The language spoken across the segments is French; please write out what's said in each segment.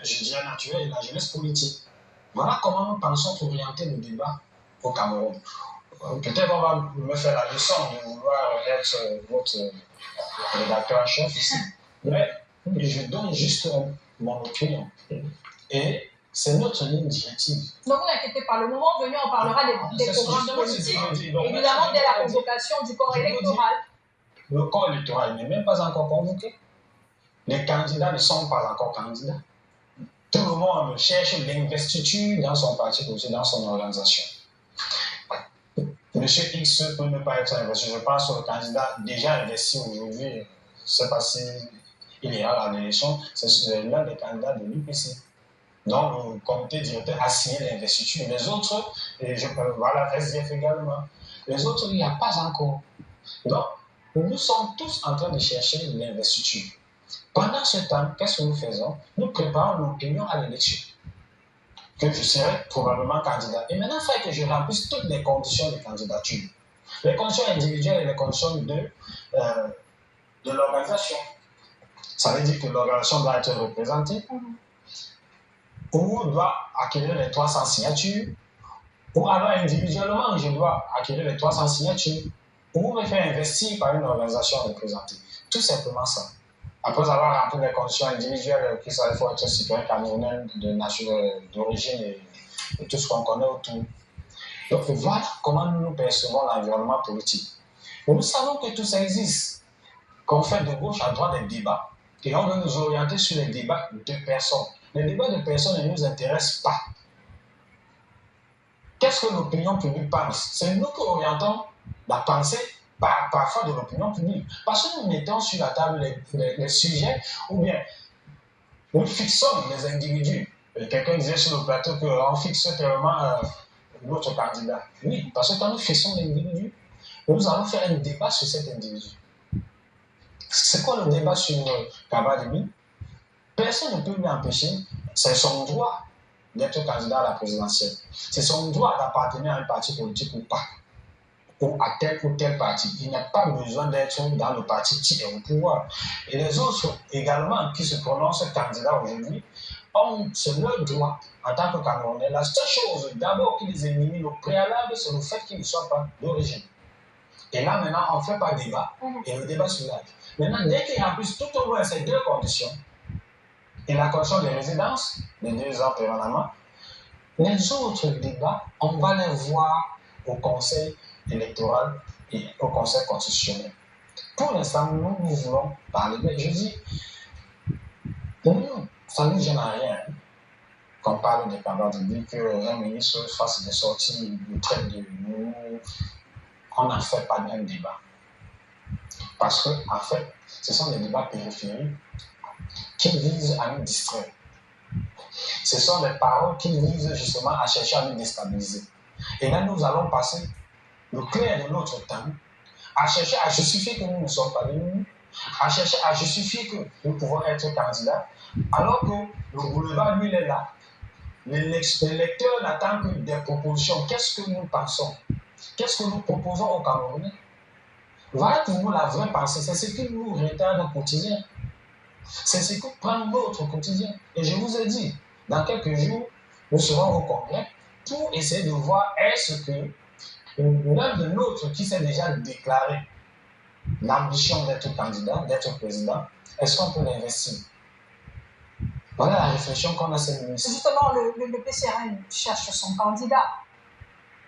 je dirais naturelle, et la jeunesse politique. Voilà comment nous pensons orienter le débat au Cameroun. Peut-être on va me faire la leçon de vouloir être votre rédacteur en chef ici, mais je donne juste mon opinion. Et c'est notre ligne directive. Donc vous n'inquiétez pas, le moment venu, on parlera des programmes politiques, évidemment dès la convocation du corps électoral. Le corps électoral n'est même pas encore convoqué. Les candidats ne sont pas encore candidats. Tout le monde cherche l'investiture dans son parti politique, dans son organisation. Monsieur X peut ne pas être investi. Je pense au candidat déjà investi aujourd'hui. Je ne sais pas s'il ira à l'élection. C'est l'un des candidats de l'UPC. Donc, le comité directeur a signé l'investiture. Les autres, voilà, SDF également. Les autres, il n'y a pas encore. Donc, nous sommes tous en train de chercher l'investiture. Pendant ce temps, qu'est-ce que nous faisons? Nous préparons l'opinion à l'élection. Que je serai probablement candidat. Et maintenant, il faut que je remplisse toutes les conditions de candidature. Les conditions individuelles et les conditions de l'organisation. Ça veut dire que l'organisation doit être représentée, ou doit acquérir les 300 signatures, ou alors individuellement, je dois acquérir les 300 signatures, ou me faire investir par une organisation représentée. Tout simplement ça. Après avoir rempli les conditions individuelles, qu'il faut être citoyen camerounais d'origine et tout ce qu'on connaît autour. Donc voilà comment nous percevons l'environnement politique. Et nous savons que tout ça existe. Qu'on fait de gauche à droite des débats, et on veut nous orienter sur les débats de personnes. Les débats de personnes ne nous intéressent pas. Qu'est-ce que l'opinion publique pense? C'est nous qui orientons la pensée parfois de l'opinion publique. Parce que nous mettons sur la table les sujets, ou bien nous fixons les individus. Quelqu'un disait sur le plateau qu'on fixe tellement notre candidat. Oui, parce que quand nous fixons l'individu, nous allons faire un débat sur cet individu. C'est quoi le débat sur Kabademi? Personne ne peut lui empêcher. C'est son droit d'être candidat à la présidentielle. C'est son droit d'appartenir à un parti politique ou pas, ou à tel ou tel parti. Il n'a pas besoin d'être dans le parti qui est au pouvoir. Et les autres également qui se prononcent candidats aujourd'hui ont leur droit en tant que Camerounais. La seule chose d'abord qui les élimine au préalable, c'est le fait qu'ils ne soient pas d'origine. Et là maintenant, on ne fait pas débat et le débat se lâche. Maintenant, dès qu'ils remplissent tout au moins ces deux conditions, et la condition de résidence, les 2 ans permanemment, les autres débats, on va les voir au Conseil électoral et au Conseil constitutionnel. Pour l'instant, nous voulons parler. Mais je dis, nous, ça ne nous gêne à rien qu'on parle de Kabademi, qu'un ministre fasse des sorties, de traite de nous. On n'en fait pas un débat. Parce que, en fait, ce sont des débats périphériques qui visent à nous distraire. Ce sont des paroles qui visent justement à chercher à nous déstabiliser. Et là, nous allons passer le clair de notre temps à chercher à justifier que nous ne sommes pas venus, à chercher à justifier que nous pouvons être candidats, alors que le boulevard, lui, il est là. Le lecteur n'attend que des propositions. Qu'est-ce que nous pensons? Qu'est-ce que nous proposons aux Camerounais? Voilà pour nous la vraie pensée. C'est ce qui nous retarde au quotidien. C'est ce qui prend notre quotidien. Et je vous ai dit, dans quelques jours, nous serons au Congrès pour essayer de voir est-ce que l'un de nôtres qui s'est déjà déclaré l'ambition d'être candidat, d'être président, est-ce qu'on peut l'investir? Voilà la réflexion qu'on a cette nuit. Justement, le PCRN cherche son candidat.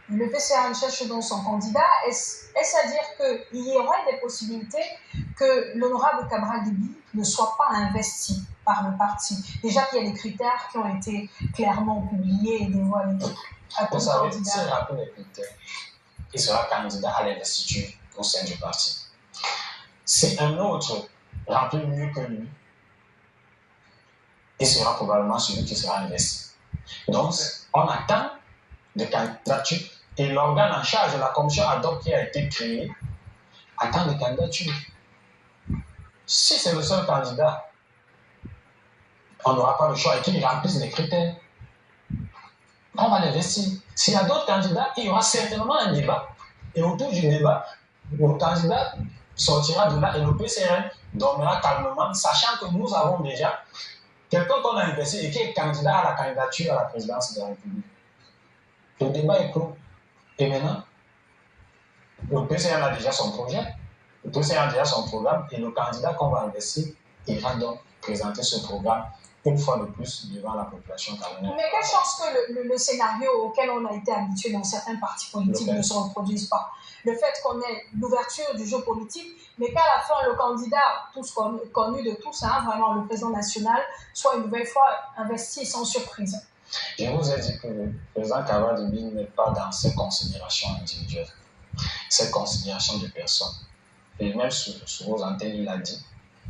Le PCRN cherche donc son candidat. Est-ce à dire qu'il y aurait des possibilités que l'honorable Cabral Déby ne soit pas investi par le parti? Déjà qu'il y a des critères qui ont été clairement publiés et dévoilés. Vous savez, s'il rappelle les critères, il sera candidat à l'investiture au sein du parti. Si un autre remplit mieux que lui, il sera probablement celui qui sera investi. Donc, on attend des candidatures et l'organe en charge de la commission ad hoc qui a été créée attend des candidatures. Si c'est le seul candidat, on n'aura pas le choix et qu'il remplisse les critères, on va l'investir. S'il y a d'autres candidats, il y aura certainement un débat. Et autour du débat, le candidat sortira de là et le PCRN dormira calmement, sachant que nous avons déjà Quelqu'un qu'on a investi et qui est candidat à la candidature à la présidence de la République. Le débat est clos. Et maintenant, le PCA a déjà son projet, le PCA a déjà son programme, et le candidat qu'on va investir ira donc présenter ce programme une fois de plus devant la population camerounaise. Mais quelle chance que le scénario auquel on a été habitué dans certains partis politiques ne se reproduise pas. Le fait qu'on ait l'ouverture du jeu politique, mais qu'à la fin, le candidat, tous connu de tous, vraiment le président national, soit une nouvelle fois investi sans surprise. Je vous ai dit que le président Kavadimi n'est pas dans ses considérations individuelles, ses considérations de personnes. Et même sur vos antennes, il a dit